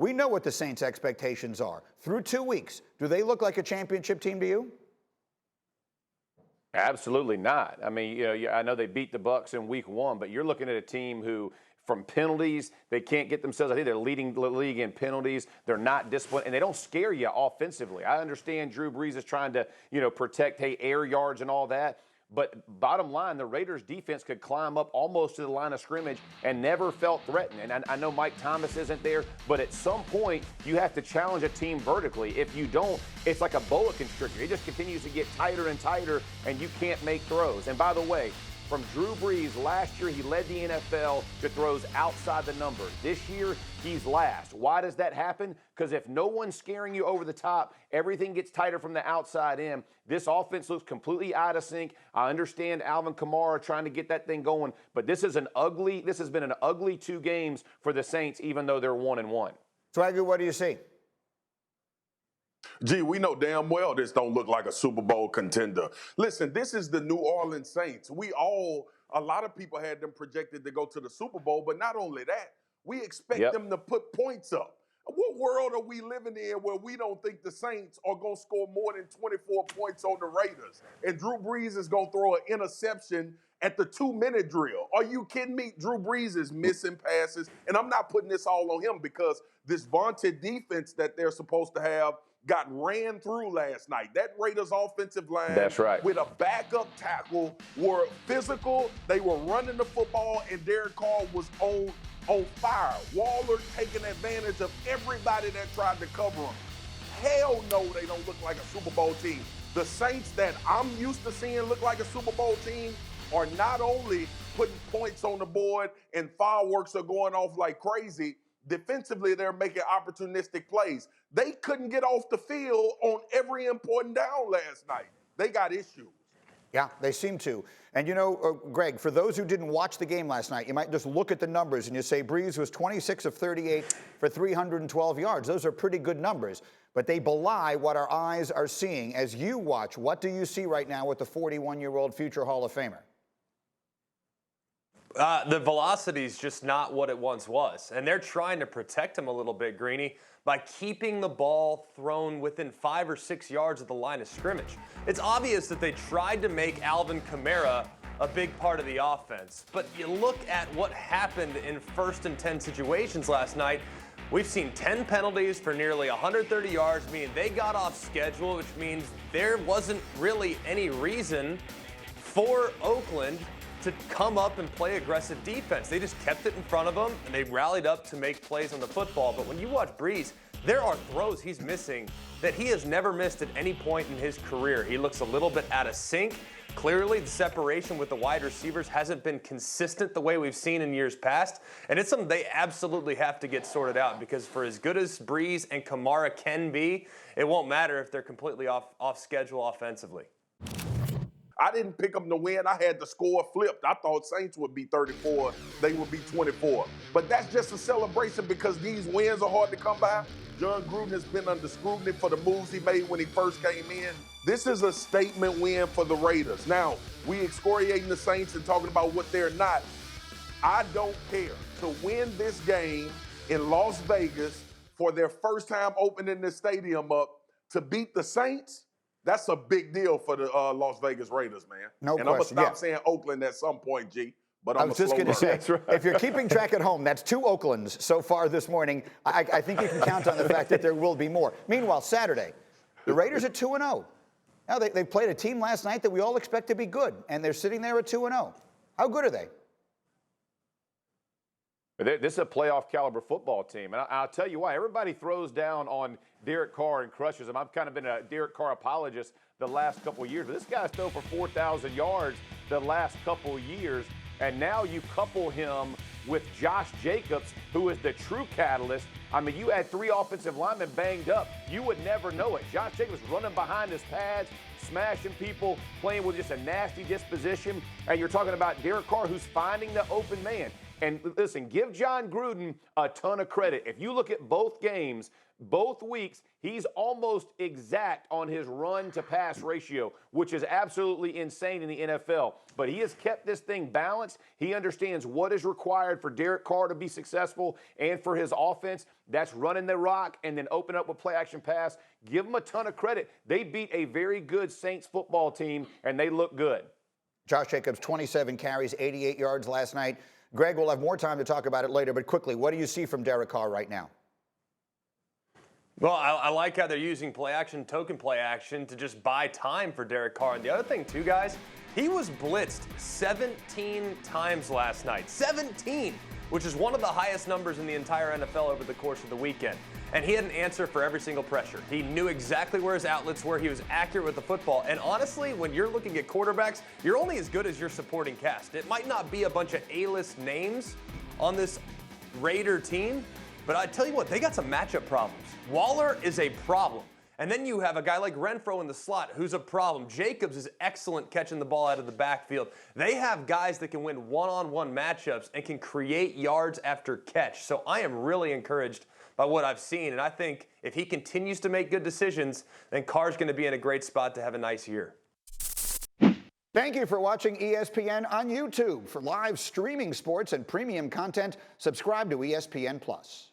We know what the Saints' expectations are. Through 2 weeks, do they look like a championship team to you? Absolutely not. I mean, I know they beat the Bucs in week 1, but you're looking at a team who, from penalties, they can't get themselves. I think they're leading the league in penalties. They're not disciplined, and they don't scare you offensively. I understand Drew Brees is trying to, protect, air yards and all that. But bottom line, the Raiders' defense could climb up almost to the line of scrimmage and never felt threatened. And I know Mike Thomas isn't there, but at some point, you have to challenge a team vertically. If you don't, it's like a boa constrictor. It just continues to get tighter and tighter, and you can't make throws. And by the way, from Drew Brees, last year he led the NFL to throws outside the number. This year, he's last. Why does that happen? Because if no one's scaring you over the top, everything gets tighter from the outside in. This offense looks completely out of sync. I understand Alvin Kamara trying to get that thing going, but this has been an ugly 2 games for the Saints, even though they're 1-1. Swagger, what do you see? Gee, we know damn well this don't look like a Super Bowl contender. Listen, this is the New Orleans Saints. A lot of people had them projected to go to the Super Bowl, but not only that, we expect them to put points up. What world are we living in where we don't think the Saints are going to score more than 24 points on the Raiders? And Drew Brees is going to throw an interception at the 2-minute drill. Are you kidding me? Drew Brees is missing passes. And I'm not putting this all on him because this vaunted defense that they're supposed to have got ran through last night. That Raiders offensive line, that's right, with a backup tackle, were physical. They were running the football, and Derek Carr was on fire. Waller taking advantage of everybody that tried to cover him. Hell no, they don't look like a Super Bowl team. The Saints that I'm used to seeing look like a Super Bowl team are not only putting points on the board and fireworks are going off like crazy, defensively, they're making opportunistic plays. They couldn't get off the field on every important down last night. They got issues. Yeah, they seem to. And Greg, for those who didn't watch the game last night, you might just look at the numbers and you say Brees was 26 of 38 for 312 yards. Those are pretty good numbers, but they belie what our eyes are seeing. As you watch, what do you see right now with the 41-year-old future Hall of Famer? The velocity is just not what it once was. And they're trying to protect him a little bit, Greeny, by keeping the ball thrown within 5 or 6 yards of the line of scrimmage. It's obvious that they tried to make Alvin Kamara a big part of the offense. But you look at what happened in 1st and 10 situations last night. We've seen 10 penalties for nearly 130 yards, meaning they got off schedule, which means there wasn't really any reason for Oakland to come up and play aggressive defense. They just kept it in front of them, and they rallied up to make plays on the football. But when you watch Brees, there are throws he's missing that he has never missed at any point in his career. He looks a little bit out of sync. Clearly, the separation with the wide receivers hasn't been consistent the way we've seen in years past, and it's something they absolutely have to get sorted out, because for as good as Brees and Kamara can be, it won't matter if they're completely off schedule offensively. I didn't pick them to win. I had the score flipped. I thought Saints would be 34. They would be 24. But that's just a celebration because these wins are hard to come by. John Gruden has been under scrutiny for the moves he made when he first came in. This is a statement win for the Raiders. Now, we excoriating the Saints and talking about what they're not. I don't care. To win this game in Las Vegas for their first time opening the stadium up, to beat the Saints, that's a big deal for the Las Vegas Raiders, man. No question. And I'm going to stop saying Oakland at some point, G. But I was just going to say, if you're keeping track at home, that's 2 Oaklands so far this morning. I think you can count on the fact that there will be more. Meanwhile, Saturday, the Raiders are 2-0. Now, they played a team last night that we all expect to be good, and they're sitting there at 2-0. How good are they? This is a playoff caliber football team. And I'll tell you why. Everybody throws down on Derek Carr and crushes him. I've kind of been a Derek Carr apologist the last couple of years. But this guy's thrown for 4,000 yards the last couple of years. And now you couple him with Josh Jacobs, who is the true catalyst. I mean, you had 3 offensive linemen banged up. You would never know it. Josh Jacobs running behind his pads, smashing people, playing with just a nasty disposition. And you're talking about Derek Carr, who's finding the open man. And listen, give John Gruden a ton of credit. If you look at both games, both weeks, he's almost exact on his run to pass ratio, which is absolutely insane in the NFL. But he has kept this thing balanced. He understands what is required for Derek Carr to be successful and for his offense. That's running the rock and then open up with play action pass. Give him a ton of credit. They beat a very good Saints football team, and they look good. Josh Jacobs, 27 carries, 88 yards last night. Greg, we'll have more time to talk about it later, but quickly, what do you see from Derek Carr right now? Well, I like how they're using play action, token play action to just buy time for Derek Carr. And the other thing, too, guys, he was blitzed 17 times last night. 17, which is one of the highest numbers in the entire NFL over the course of the weekend. And he had an answer for every single pressure. He knew exactly where his outlets were. He was accurate with the football. And honestly, when you're looking at quarterbacks, you're only as good as your supporting cast. It might not be a bunch of A-list names on this Raider team, but I tell you what, they got some matchup problems. Waller is a problem. And then you have a guy like Renfro in the slot who's a problem. Jacobs is excellent catching the ball out of the backfield. They have guys that can win one-on-one matchups and can create yards after catch. So I am really encouraged by what I've seen. And I think if he continues to make good decisions, then Carr's going to be in a great spot to have a nice year. Thank you for watching ESPN on YouTube. For live streaming sports and premium content, subscribe to ESPN+.